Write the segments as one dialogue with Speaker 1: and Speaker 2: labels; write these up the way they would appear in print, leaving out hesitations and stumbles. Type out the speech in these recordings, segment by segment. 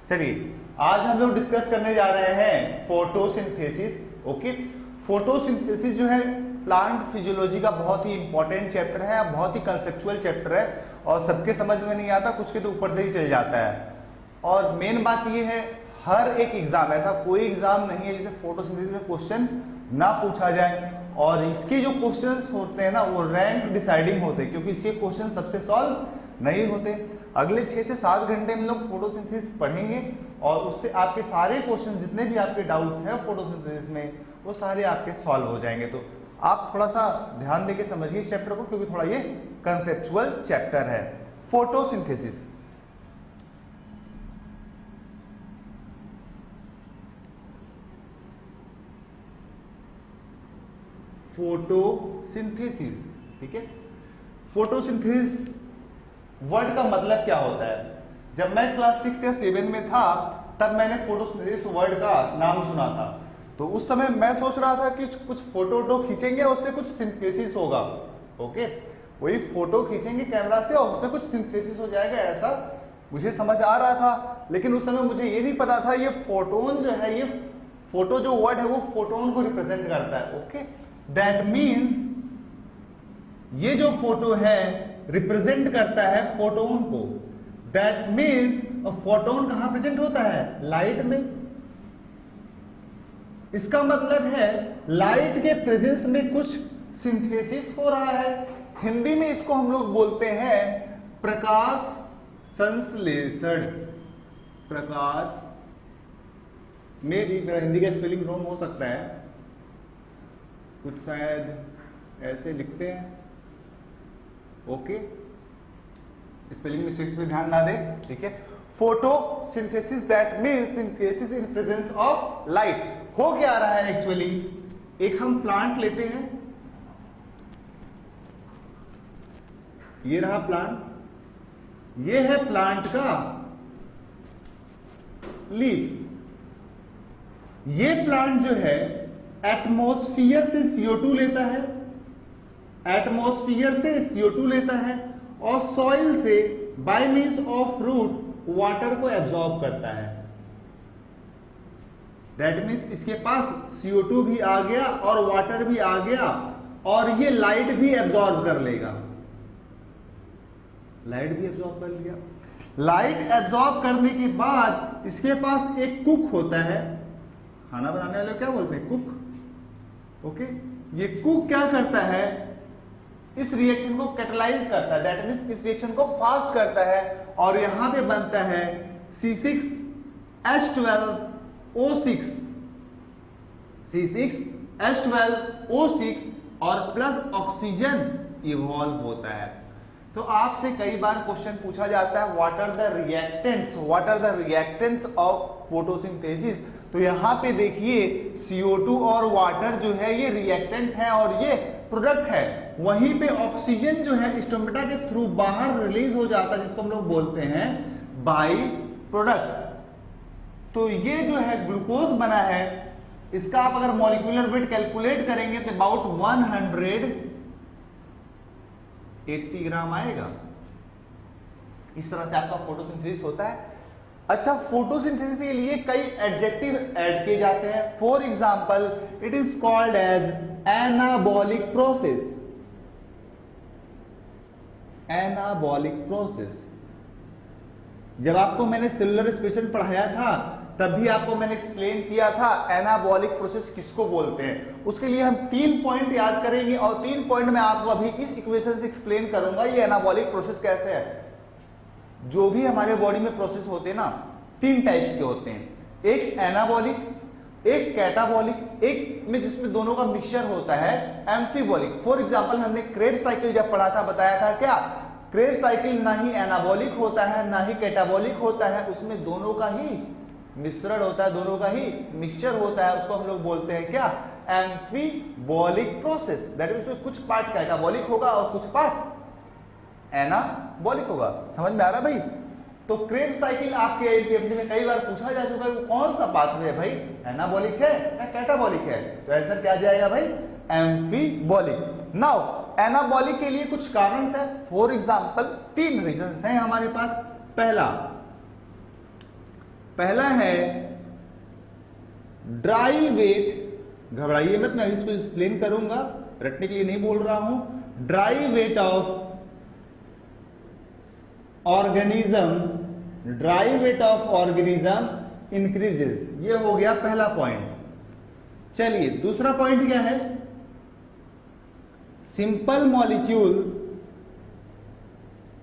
Speaker 1: चलिए आज हम लोग डिस्कस करने जा रहे हैं फोटोसिंथेसिस। ओके, फोटोसिंथेसिस जो है प्लांट फिजियोलॉजी का बहुत ही इंपॉर्टेंट चैप्टर है, बहुत ही कंसेप्चुअल चैप्टर है और सबके समझ में नहीं आता, कुछ के तो ऊपर से ही चल जाता है। और मेन बात ये है, हर एक एग्जाम, ऐसा कोई एग्जाम नहीं है जिसे फोटोसिंथेसिस से क्वेश्चन ना पूछा जाए। और इसके जो क्वेश्चंस होते हैं ना वो रैंक डिसाइडिंग होते हैं, क्योंकि इसके क्वेश्चन सबसे सॉल्व नहीं होते। अगले 6 से 7 घंटे में लोग फोटोसिंथेसिस पढ़ेंगे और उससे आपके सारे क्वेश्चन, जितने भी आपके डाउट हैं फोटोसिंथेसिस में, वो सारे आपके सॉल्व हो जाएंगे। तो आप थोड़ा सा ध्यान देके समझिए इस चैप्टर को, क्योंकि थोड़ा ये कंसेप्चुअल चैप्टर है। फोटोसिंथेसिस, फोटोसिंथेसिस, ठीक है। फोटोसिंथेसिस वर्ड का मतलब क्या होता है? जब मैं क्लास 6 या 7 में था तब मैंने फोटोसिंथेसिस वर्ड का नाम सुना था। तो उस समय मैं सोच रहा था कि कुछ फोटो खींचेंगे और उससे कुछ सिंथेसिस होगा। ओके, वही फोटो खींचेंगे कैमरा से और उससे कुछ सिंथेसिस हो जाएगा, ऐसा मुझे समझ आ रहा था। लेकिन उस समय मुझे ये नहीं पता था ये फोटोन जो है, ये फोटो जो वर्ड है वो फोटोन को रिप्रेजेंट करता है। ओके, दैट मीन्स ये जो फोटो है रिप्रेजेंट करता है फोटोन को। दैट मीन्स फोटोन कहां प्रेजेंट होता है? लाइट में। इसका मतलब है लाइट के प्रेजेंस में कुछ सिंथेसिस हो रहा है। हिंदी में इसको हम लोग बोलते हैं प्रकाश संश्लेषण। प्रकाश में भी मेरा हिंदी का स्पेलिंग रॉन्ग हो सकता है, कुछ शायद ऐसे लिखते हैं। ओके, स्पेलिंग मिस्टेक्स पे ध्यान ना दें, ठीक है। Photosynthesis that means synthesis in presence of light. हो क्या रहा है एक्चुअली? एक हम प्लांट लेते हैं, ये रहा प्लांट, ये है प्लांट का लीफ। ये प्लांट जो है एटमॉस्फेयर से CO2 लेता है, एटमॉस्फेयर से CO2 लेता है और सॉइल से by means of root water को एब्जॉर्ब करता है। दैट मींस इसके पास CO2 भी आ गया और वाटर भी आ गया और ये लाइट भी एब्जॉर्ब कर लेगा। लाइट भी एब्जॉर्ब कर लिया। लाइट एब्जॉर्ब करने के बाद इसके पास एक कुक होता है, खाना बनाने वाले क्या बोलते हैं? कुक। ओके, ये कुक क्या करता है? इस रिएक्शन को कैटलाइज करता है, दैट मींस इस रिएक्शन को फास्ट करता है और यहां पे बनता है C6H12O6, C6H12O6 और प्लस ऑक्सीजन इवॉल्व होता है। तो आपसे कई बार क्वेश्चन पूछा जाता है what are the reactants of photosynthesis. तो यहां पे देखिए CO2 और वाटर जो है ये रिएक्टेंट है और ये प्रोडक्ट है। वहीं पे ऑक्सीजन जो है स्टोमेटा के थ्रू बाहर रिलीज हो जाता है, जिसको हम लोग बोलते हैं बाई प्रोडक्ट। तो ये जो है ग्लूकोज बना है, इसका आप अगर मॉलिक्यूलर वेट कैलकुलेट करेंगे तो अबाउट 180 ग्राम आएगा। इस तरह से आपका फोटोसिंथेसिस होता है। अच्छा, फोटोसिंथेसिस के लिए कई एडजेक्टिव ऐड किए जाते हैं। For example, it is called as anabolic process. Anabolic process, जब आपको मैंने सेलुलर रेस्पिरेशन पढ़ाया था तब भी आपको मैंने एक्सप्लेन किया था एनाबॉलिक प्रोसेस किसको बोलते हैं। उसके लिए हम 3 पॉइंट याद करेंगे और 3 पॉइंट में आपको अभी इस इक्वेशन से एक्सप्लेन करूंगा ये एनाबॉलिक प्रोसेस कैसे है। जो भी हमारे बॉडी में प्रोसेस होते हैं ना, 3 टाइप्स के होते हैं। एक एनाबॉलिक, एक कैटाबॉलिक, एक में जिसमें दोनों का मिक्सचर होता है एम्फीबॉलिक। फॉर एग्जांपल, हमने क्रेब्स साइकिल जब पढ़ा था बताया था क्या, क्रेब्स साइकिल ना ही एनाबॉलिक होता है ना ही कैटाबॉलिक होता है, उसमें दोनों का ही मिश्रण होता है, दोनों का ही मिक्सचर होता है। उसको हम लोग बोलते हैं क्या? Amphibolic process. दैट मींस उसमें कुछ पार्ट कैटाबॉलिक होगा और कुछ पार्ट एनाबॉलिक होगा। समझ में आ रहा भाई? तो क्रेब्स साइकिल आपके एमपीएससी में कई बार पूछा जा चुका है, वो कौन सा पाथवे है भाई? एनाबॉलिक है या कैटाबॉलिक है? तो आंसर क्या जाएगा भाई? एम्फीबॉलिक। नाउ एनाबॉलिक के लिए कुछ कारण है। फॉर एग्जांपल 3 रीजंस हैं हमारे पास। पहला, पहला है ड्राई वेट, घबराइए मत, मैं इसको एक्सप्लेन करूंगा, रटने के लिए नहीं बोल रहा हूं। Dry weight of organism, dry weight of organism increases, ये हो गया पहला पॉइंट। चलिए दूसरा पॉइंट क्या है, सिंपल मॉलिक्यूल,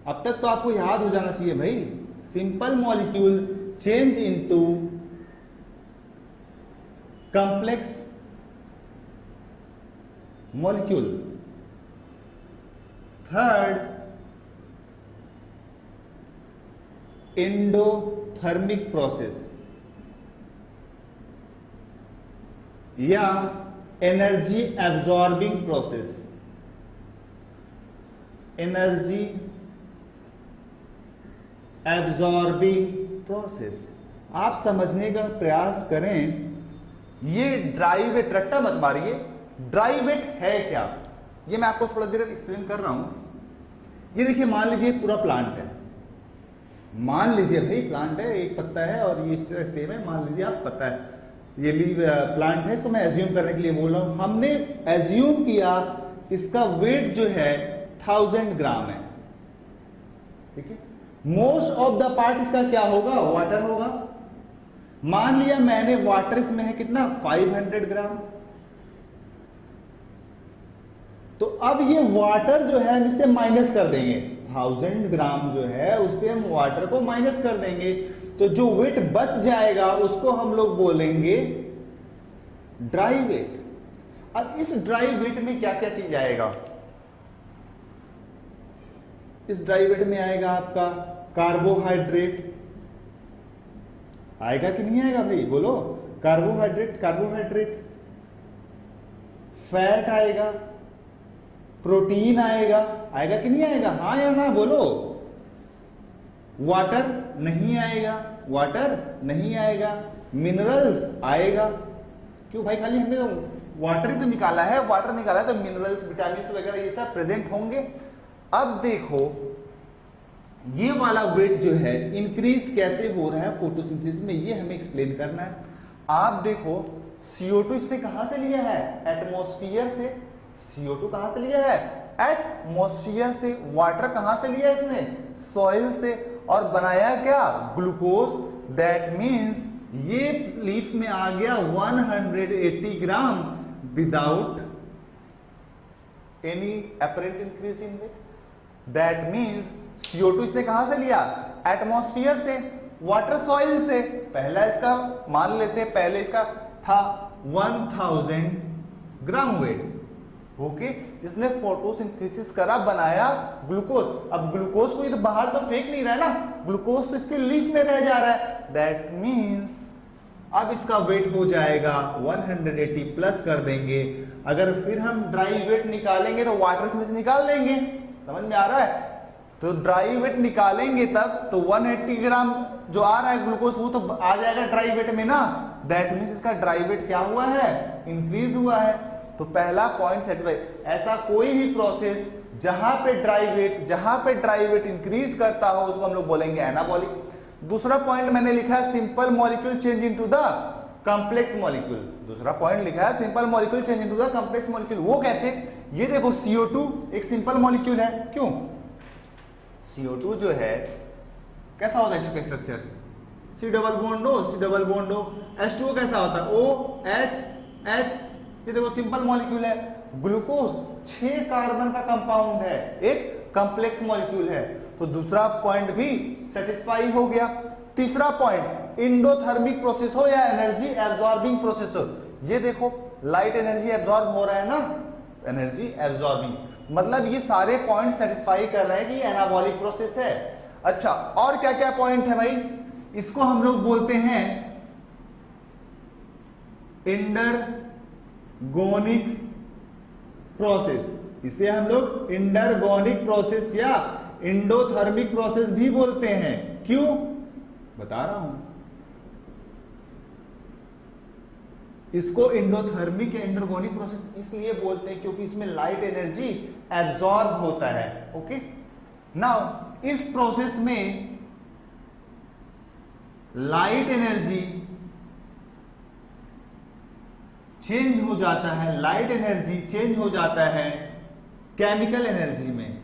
Speaker 1: अब तक तो आपको याद हो जाना चाहिए भाई, simple molecule change into complex molecule. Third, endothermic process या energy absorbing process, energy absorbing process. आप समझने का प्रयास करें, ये ड्राई वेट, रट्टा मत मारिए, ड्राई वेट है क्या, ये मैं आपको थोड़ा देर एक्सप्लेन कर रहा हूं। ये देखिए, मान लीजिए पूरा प्लांट है, मान लीजिए भाई प्लांट है, एक पत्ता है और ये इस तरह स्टेम है, मान लीजिए आप पता है ये लीव प्लांट है, इसको मैं एज्यूम करने के लिए बोल रहा हूं। हमने एज्यूम किया इसका वेट जो है 1000 ग्राम है, ठीक है। मोस्ट ऑफ द पार्ट इसका क्या होगा, वाटर होगा। मान लिया मैंने वाटर इसमें है कितना, 500 ग्राम। तो अब ये वाटर जो है हम इससे माइनस कर देंगे, 1000 ग्राम जो है उससे हम वाटर को माइनस कर देंगे, तो जो वेट बच जाएगा उसको हम लोग बोलेंगे ड्राई वेट। अब इस ड्राई वेट में क्या क्या चीज आएगा, इस ड्राई वेट में आएगा आपका कार्बोहाइड्रेट, आएगा कि नहीं आएगा भाई बोलो, कार्बोहाइड्रेट, कार्बोहाइड्रेट, फैट आएगा, प्रोटीन आएगा, आएगा कि नहीं आएगा, हाँ या ना बोलो। वाटर नहीं आएगा, वाटर नहीं आएगा, मिनरल्स आएगा, क्यों भाई, खाली हमने तो वाटर ही तो निकाला है, वाटर निकाला है तो मिनरल्स, विटामिन वगैरह ये सब प्रेजेंट होंगे। अब देखो ये वाला वेट जो है इंक्रीज कैसे हो रहा है फोटोसिंथेसिस में, ये हमें एक्सप्लेन करना है। आप देखो CO2 इसने कहां से लिया है, एटमॉस्फेयर से। CO2 कहां से लिया है, एटमॉस्फेयर से। वाटर कहां से लिया इसने, सॉइल से। और बनाया क्या, ग्लूकोज। दैट मींस ये लीफ में आ गया 180 gram without any apparent increase in weight. That means CO2 इसने कहां से लिया, एटमॉस्फेयर से, वाटर सॉइल से। पहला इसका मान लेते हैं, पहले इसका था 1000 ग्राम वेट, ओके। इसने फोटोसिंथेसिस करा, बनाया ग्लूकोज। अब ग्लूकोज को ये तो बाहर तो फेंक नहीं रहा है ना, ग्लूकोज तो इसके लीफ में रह जा रहा है। दैट मींस अब इसका वेट हो जाएगा 180 प्लस कर देंगे। अगर फिर हम ड्राई वेट निकालेंगे तो वाटर में से निकाल लेंगे, समझ में आ रहा है। तो ड्राई वेट निकालेंगे तब तो 180 ग्राम जो आ रहा है ग्लूकोज वो तो आ जाएगा ड्राई वेट में ना। दैट मींस इसका ड्राई वेट क्या हुआ है, इंक्रीज हुआ है। तो पहला पॉइंट सेटिस्फाई। ऐसा कोई भी प्रोसेस जहां पे ड्राई वेट इंक्रीज करता हो उसको हम लोग बोलेंगे एनाबॉलिक। दूसरा पॉइंट मैंने लिखा है simple molecule change into the complex molecule. दूसरा पॉइंट लिखा है simple molecule change into the complex molecule. वो कैसे, ये देखो CO2 एक सिंपल मॉलिक्यूल है, क्यों, CO2 जो है कैसा होता है इसका structure, C double bond O, H2O कैसा होता है OH, ये देखो सिंपल मॉलिक्यूल है। ग्लूकोज 6 कार्बन का कंपाउंड है, एक कॉम्प्लेक्स मॉलिक्यूल है। तो दूसरा पॉइंट भी सेटिस्फाई हो गया। तीसरा पॉइंट इंडोथर्मिक प्रोसेस हो या एनर्जी एब्जॉर्बिंग प्रोसेस हो, ये देखो लाइट एनर्जी एब्जॉर्ब हो रहा है ना, एनर्जी एब्जॉर्बिंग, मतलब ये सारे पॉइंट सेटिस्फाई कर रहे हैं कि एनाबॉलिक प्रोसेस है। अच्छा, और क्या क्या पॉइंट है भाई, इसको हम लोग बोलते हैं इंडरगोनिक प्रोसेस। इसे हम लोग इंडरगोनिक प्रोसेस या इंडोथर्मिक प्रोसेस भी बोलते हैं। क्यों, बता रहा हूं। इसको इंडोथर्मिक या इंडरगोनिक प्रोसेस इसलिए बोलते हैं क्योंकि इसमें लाइट एनर्जी एब्जॉर्ब होता है, ओके। नाउ इस प्रोसेस में लाइट एनर्जी चेंज हो जाता है, लाइट एनर्जी चेंज हो जाता है केमिकल एनर्जी में।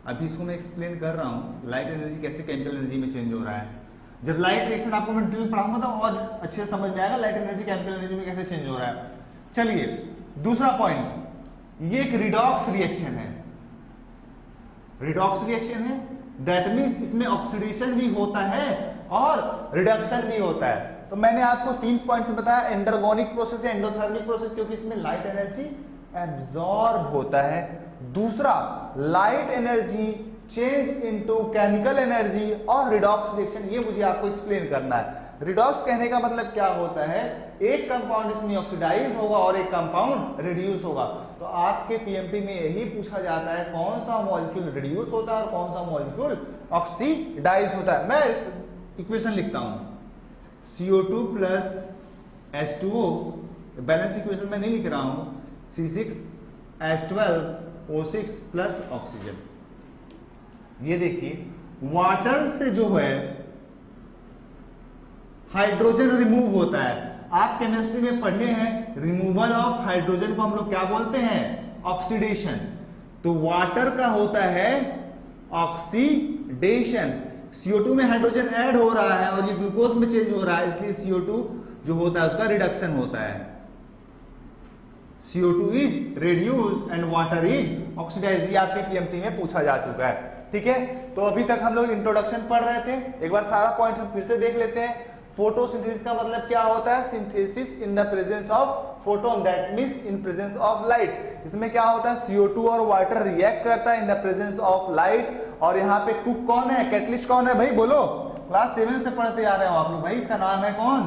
Speaker 1: अभी इसको मैं एक्सप्लेन कर रहा हूं, लाइट एनर्जी कैसे केमिकल एनर्जी में चेंज हो रहा है। जब लाइट रिएक्शन आपको मैं डिटेल पढ़ाऊंगा तो और अच्छे से समझ में आएगा लाइट एनर्जी केमिकल एनर्जी में कैसे चेंज हो रहा है। चलिए दूसरा पॉइंट, ये एक रिडॉक्स रिएक्शन है। रिडॉक्स रिएक्शन है, दैट मींस इसमें ऑक्सीडेशन भी होता है और रिडक्शन भी होता है। तो मैंने आपको 3 पॉइंट्स बताया, एंडरगोनिक प्रोसेस है, एंडोथर्मिक प्रोसेस, क्योंकि इसमें लाइट एनर्जी एब्जॉर्ब होता है। दूसरा, light energy change into chemical energy और रिडॉक्स रिएक्शन, ये मुझे आपको एक्सप्लेन करना है। रिडॉक्स कहने का मतलब क्या होता है, एक कंपाउंड इसमें ऑक्सीडाइज होगा और एक कंपाउंड रिड्यूस होगा। तो आपके पीएमपी में यही पूछा जाता है कौन सा मॉलिक्यूल रिड्यूस होता है और कौन सा मॉलिक्यूल ऑक्सीडाइज होता है। मैं इक्वेशन लिखता हूं, CO2 plus H2O, balance equation में नहीं लिख रहा हूं, C6H12O6 प्लस ऑक्सीजन। ये देखिए वाटर से जो है हाइड्रोजन रिमूव होता है। आप केमिस्ट्री में पढ़े हैं रिमूवल ऑफ हाइड्रोजन को हम लोग क्या बोलते हैं, ऑक्सीडेशन। तो वाटर का होता है ऑक्सीडेशन। CO2 में हाइड्रोजन ऐड हो रहा है और ये ग्लूकोज में चेंज हो रहा है, इसलिए CO2 जो होता है उसका रिडक्शन होता है। CO2 is reduced and water is oxidised. ये आपके पीएमटी में पूछा जा चुका है, ठीक है। तो अभी तक हम लोग इंट्रोडक्शन पढ़ रहे थे, एक बार सारा पॉइंट हम फिर से देख लेते हैं। फोटोसिंथेसिस का मतलब क्या होता है, synthesis in the presence of photon, that means in presence of light. इसमें क्या होता है, CO2 और वाटर रिएक्ट करता है in the presence of light. और यहाँ पे कुक कौन है, कैटलिस्ट कौन है भाई, बोलो। क्लास 7 से पढ़ते आ रहे हो आप लोग भाई, इसका नाम है कौन,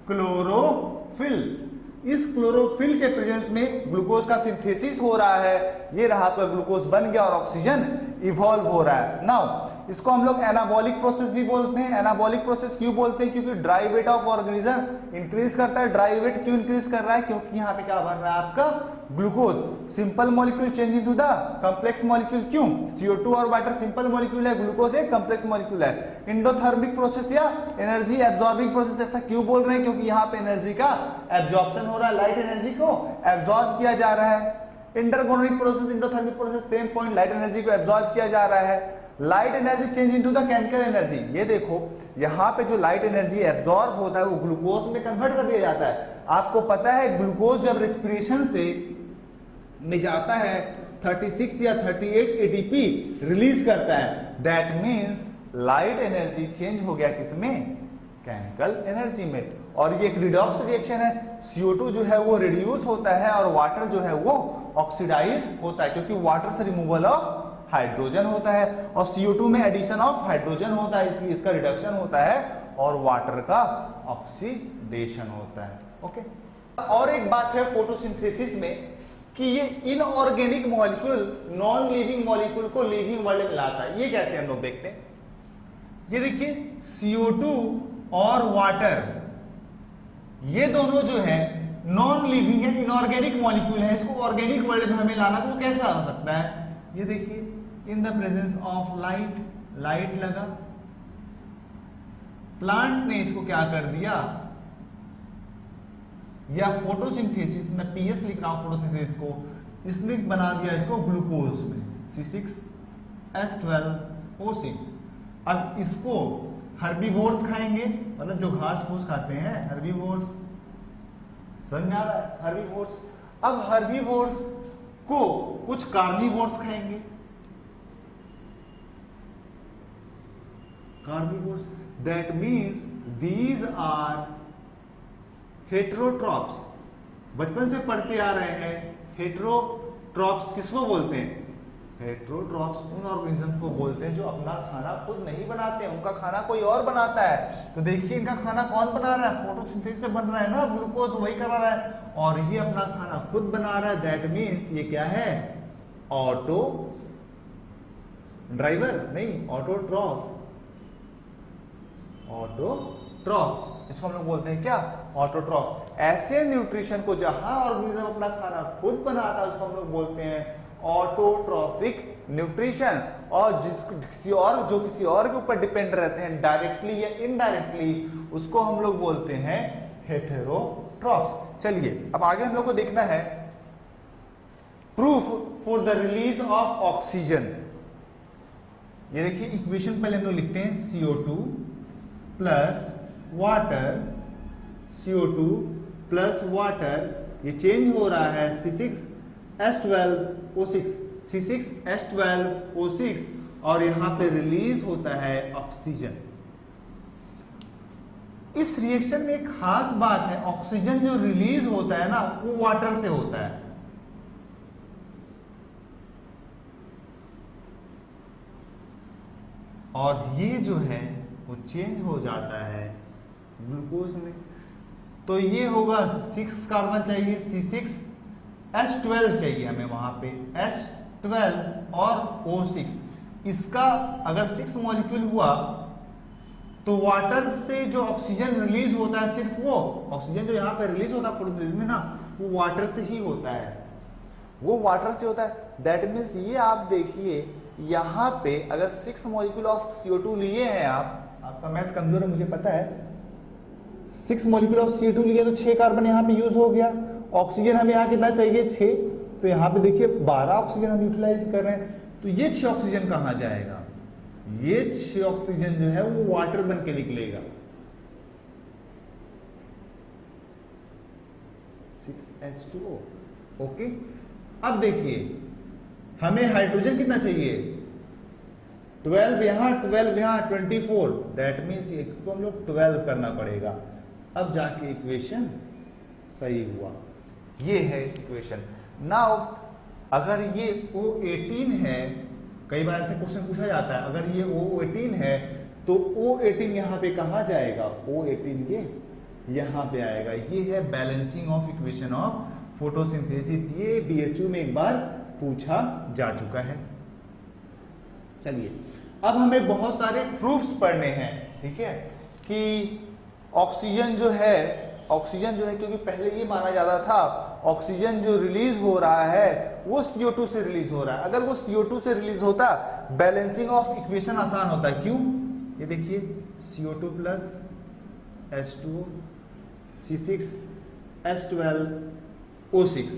Speaker 1: क्लोरोफिल। इस क्लोरोफिल के प्रेजेंस में ग्लूकोज का सिंथेसिस हो रहा है, ये रहा आपका ग्लूकोज बन गया और ऑक्सीजन इवॉल्व हो रहा है। नाउ इसको हम लोग एनाबॉलिक प्रोसेस भी बोलते हैं। एनाबॉलिक प्रोसेस क्यों बोलते हैं, क्योंकि dry weight of organism increase करता है। ड्राई वेट क्यों इंक्रीज कर रहा है, क्योंकि यहाँ पे क्या बन रहा है आपका glucose. Simple molecule change into the complex molecule, क्यों, CO2 और वाटर सिंपल मॉलिक्यूल है, ग्लूकोज एक कॉम्प्लेक्स मॉलिक्यूल है। इंडोथर्मिक प्रोसेस या एनर्जी एब्जॉर्बिंग प्रोसेस, ऐसा क्यों बोल रहे हैं, क्योंकि यहाँ पे एनर्जी का एब्जॉर्प्शन हो रहा है, लाइट एनर्जी को एब्जॉर्ब किया जा रहा है। Endergonic process, endothermic process, same point, light energy को एब्जॉर्ब किया जा रहा है। Light energy change into the chemical energy, ये देखो यहाँ पे जो लाइट एनर्जी एब्जॉर्ब होता है वो ग्लूकोज में कन्वर्ट कर दिया जाता है। आपको पता है ग्लूकोज जब रेस्पिरेशन से में जाता है 36 या 38 ATP रिलीज करता है, that means light energy change हो गया किसमें, केमिकल एनर्जी में। और ये एक रिडॉक्स रिएक्शन है, CO2 जो है वो रिड्यूस होता है और वाटर जो है वो ऑक्सीडाइज होता है, क्योंकि वाटर से रिमूवल ऑफ हाइड्रोजन होता है और CO2 में एडिशन ऑफ हाइड्रोजन होता है, इसलिए इसका रिडक्शन होता है और वाटर का ऑक्सीडेशन होता है। ओके। और एक बात है फोटोसिंथेसिस में कि ये inorganic molecule non living molecule को लिविंग वर्ल्ड में लाता है। ये कैसे हम लोग देखते हैं, ये देखिए CO2 और वाटर ये दोनों जो है नॉन लिविंग है, इनऑर्गेनिक मॉलिक्यूल है, इसको ऑर्गेनिक वर्ल्ड में हमें लाना तो कैसा हो सकता है, ये देखिए in the presence of light, light लगा, प्लांट ने इसको क्या कर दिया, या फोटोसिंथेसिस में PS लिख रहा हूं, फोटोसिंथेसिस को इसने बना दिया इसको ग्लूकोज में, C6H12O6। अब इसको हर्बीवोर्स खाएंगे, मतलब जो घास फूस खाते हैं हर्बीवोर्स, समझ में आ रहा है, हर्बीवोर्स। अब हर्बीवोर्स को कुछ कार्निवोर्स खाएंगे, carnivores, that means these are heterotrophs. बचपन से पढ़ते आ रहे हैं हेटेरोट्रॉप्स किसको बोलते हैं, हेटेरोट्रॉप्स उन ऑर्गेनिज्म को बोलते हैं जो अपना खाना खुद नहीं बनाते हैं, उनका खाना कोई और बनाता है। तो देखिए इनका खाना कौन बना रहा है, फोटोसिंथेसिस से बन रहा है ना, ग्लूकोज वही करा रहा है और ये अपना खाना खुद बना रहा है। दैट मींस ये क्या है, ऑटो ड्राइवर नहीं, ऑटोट्रॉफ, ऑटोट्रॉफ। इसको हम लोग बोलते हैं क्या, ऑटोट्रॉफ। ऐसे न्यूट्रिशन को जहां ऑर्गेनिज्म अपना खाना खुद बनाता है उसको हम लोग बोलते हैं ऑटोट्रॉफिक न्यूट्रिशन। और जो किसी और के ऊपर डिपेंड रहते हैं डायरेक्टली या इनडायरेक्टली, उसको हम लोग बोलते हैं हेटेरोट्रॉफ। चलिए अब आगे हम लोग को देखना है proof for the release of oxygen. ये देखिए इक्वेशन पहले हम लोग लिखते हैं CO2 plus water, CO2 plus water, ये चेंज हो रहा है C6H12O6, C6H12O6 और यहां पे रिलीज होता है ऑक्सीजन। इस रिएक्शन में एक खास बात है, ऑक्सीजन जो रिलीज होता है ना वो वाटर से होता है। और ये जो है वो चेंज हो जाता है ग्लूकोज में। तो ये होगा 6 कार्बन चाहिए, C6H12 चाहिए हमें वहां पे, H12 और O6। इसका अगर 6 मॉलिक्यूल हुआ तो वाटर से जो ऑक्सीजन रिलीज होता है, सिर्फ वो ऑक्सीजन जो यहाँ पे रिलीज होता है फोटोसिंथेसिस में ना, वो वाटर से ही होता है, वो वाटर से होता है। दैट मीन्स ये आप देखिए यहाँ पे अगर 6 मॉलिक्यूल ऑफ CO2 लिए हैं आपका मैथ कमजोर है मुझे पता है, 6 मॉलिक्यूल ऑफ CO2 लिए तो 6 कार्बन यहाँ पे यूज हो गया। ऑक्सीजन हमें यहाँ कितना चाहिए 6, तो यहाँ पे देखिए 12 ऑक्सीजन हम यूटिलाइज कर रहे हैं। तो ये 6 ऑक्सीजन कहाँ जाएगा, ये 6 ऑक्सीजन जो है वो वाटर बन के निकलेगा, 6H2O। ओके, अब देखिए हमें हाइड्रोजन कितना चाहिए, 12 यहां 12 यहां 24, दैट मीन्स इसको हम लोग 12 करना पड़ेगा। अब जाके इक्वेशन सही हुआ, ये है इक्वेशन। नाउ अगर ये O18 है, कई बार ऐसे क्वेश्चन पूछा जाता है, अगर ये O18 है तो O18 यहाँ पे कहाँ जाएगा, O18 ये यहाँ पे आएगा। ये है balancing of equation of photosynthesis, ये BHU में एक बार पूछा जा चुका है। चलिए अब हमें बहुत सारे प्रूफ्स पढ़ने हैं, ठीक है, कि ऑक्सीजन जो है क्योंकि पहले ये माना जाता था ऑक्सीजन जो रिलीज हो रहा है वो CO2 से रिलीज हो रहा है। अगर वो CO2 से रिलीज होता बैलेंसिंग ऑफ इक्वेशन आसान होता है। क्यों, ये देखिए CO2 plus H2O, C6H12O6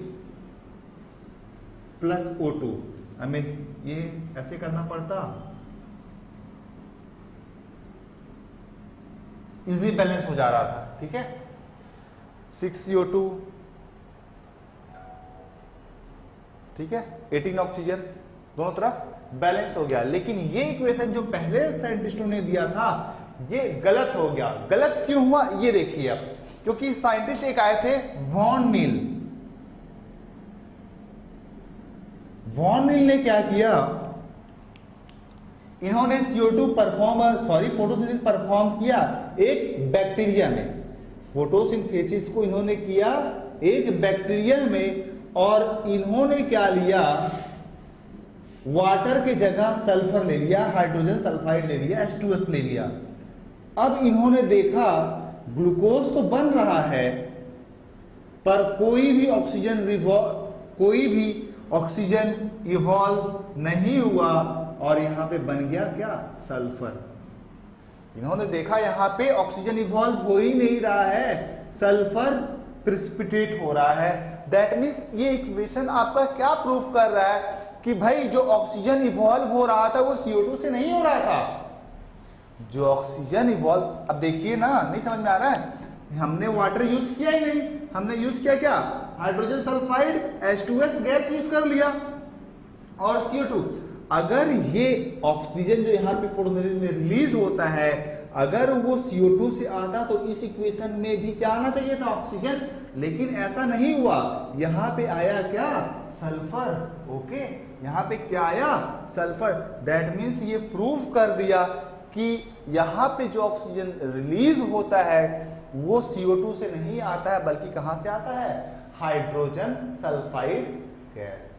Speaker 1: plus O2, हमें ये ऐसे करना पड़ता, इजी बैलेंस हो जा रहा था, ठीक है, 6CO2, ठीक है, 18 ऑक्सीजन, दोनों तरफ बैलेंस हो गया। लेकिन ये इक्वेशन जो पहले साइंटिस्टों ने दिया था ये गलत हो गया। गलत क्यों हुआ ये देखिए अब, क्योंकि साइंटिस्ट एक आए थे वॉन नील ने क्या किया, इन्होंने फोटोसिंथेसिस परफॉर्म किया एक बैक्टीरिया में। फोटोसिंथेसिस को इन्होंने किया एक बैक्टीरिया में, और इन्होंने क्या लिया, वाटर के जगह सल्फर ले लिया, हाइड्रोजन सल्फाइड ले लिया, H2S ले लिया। अब इन्होंने देखा ग्लूकोज तो बन रहा है पर कोई भी ऑक्सीजन इवॉल्व नहीं हुआ, और यहां पे बन गया क्या, सल्फर। इन्होंने देखा यहां पे ऑक्सीजन इवॉल्व हो ही नहीं रहा है, सल्फर प्रिसिपिटेट हो रहा है। दैट मीन्स ये इक्वेशन आपका क्या प्रूफ कर रहा है कि भाई जो ऑक्सीजन इवॉल्व हो रहा था वो CO2 से नहीं हो रहा था। जो ऑक्सीजन इवॉल्व, अब देखिए ना, नहीं समझ में आ रहा है, हमने वाटर यूज किया ही नहीं, हमने यूज किया क्या, hydrogen sulphide, H2S gas use कर लिया और CO2। अगर ये ऑक्सीजन जो यहाँ पे फोटोसिंथेसिस में रिलीज होता है, अगर वो CO2 से आता तो इस इक्वेशन में भी क्या आना चाहिए था, ऑक्सीजन, लेकिन ऐसा नहीं हुआ। यहाँ पे आया क्या, सल्फर। ओके, यहाँ पे क्या आया, सल्फर। दैट मीन्स ये प्रूव कर दिया कि यहाँ पे जो ऑक्सीजन रिलीज होता है वो CO2 से नहीं आता है, बल्कि कहां से आता है, हाइड्रोजन सल्फाइड गैस।